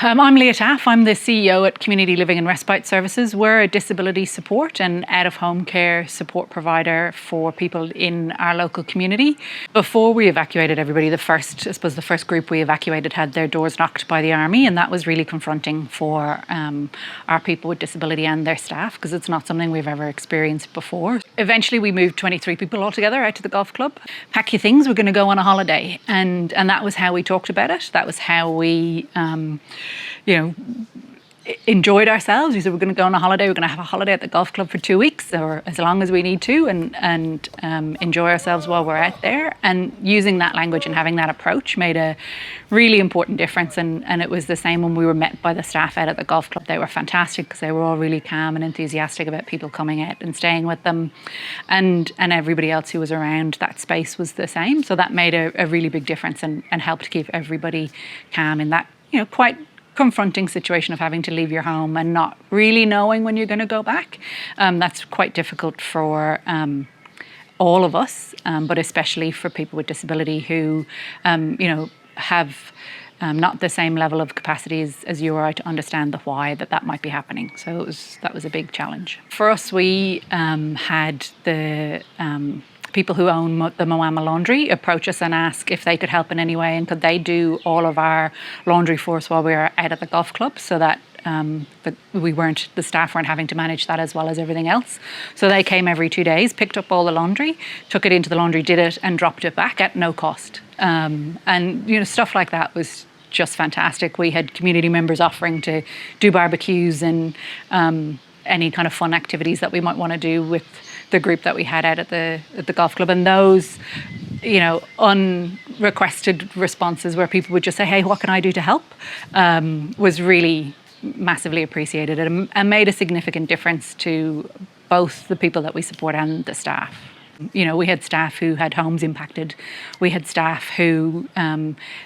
I'm Leah Taaffe. I'm the CEO at Community Living and Respite Services. We're a disability support and out-of-home care support provider for people in our local community. Before we evacuated everybody, the first group we evacuated had their doors knocked by the army, and that was really confronting for our people with disability and their staff, because it's not something we've ever experienced before. Eventually we moved 23 people altogether out to the golf club. Pack your things, we're going to go on a holiday. And that was how we talked about it. That was how we enjoyed ourselves. We said we're going to go on a holiday. We're going to have a holiday at the golf club for 2 weeks, or as long as we need to, and enjoy ourselves while we're out there. And using that language and having that approach made a really important difference. And it was the same when we were met by the staff out at the golf club. They were fantastic because they were all really calm and enthusiastic about people coming out and staying with them. And everybody else who was around that space was the same. So that made a really big difference and helped keep everybody calm in that, quite confronting situation of having to leave your home and not really knowing when you're going to go back. That's quite difficult for all of us, but especially for people with disability who, have not the same level of capacity as you are to understand the why that might be happening. So that was a big challenge. For us, we had the people who own the Moama Laundry approach us and ask if they could help in any way, and could they do all of our laundry for us while we were out at the golf club, so that the staff weren't having to manage that as well as everything else. So they came every 2 days, picked up all the laundry, took it into the laundry, did it, and dropped it back at no cost. And stuff like that was just fantastic. We had community members offering to do barbecues and any kind of fun activities that we might want to do with the group that we had out at the golf club. And those, unrequested responses where people would just say, "Hey, what can I do to help?" Was really massively appreciated and made a significant difference to both the people that we support and the staff. We had staff who had homes impacted. We had staff who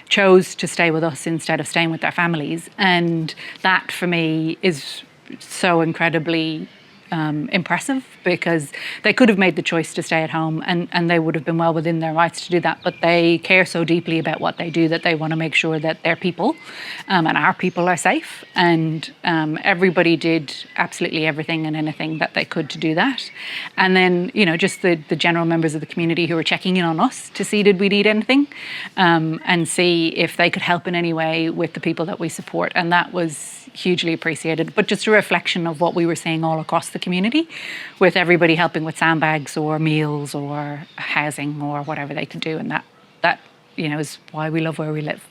chose to stay with us instead of staying with their families. And that for me is so incredibly impressive, because they could have made the choice to stay at home and they would have been well within their rights to do that, but they care so deeply about what they do that they want to make sure that their people and our people are safe. And everybody did absolutely everything and anything that they could to do that. And then just the general members of the community who were checking in on us to see did we need anything, and see if they could help in any way with the people that we support. And that was hugely appreciated, but just a reflection of what we were seeing all across the community, with everybody helping with sandbags or meals or housing or whatever they could do. And that is why we love where we live.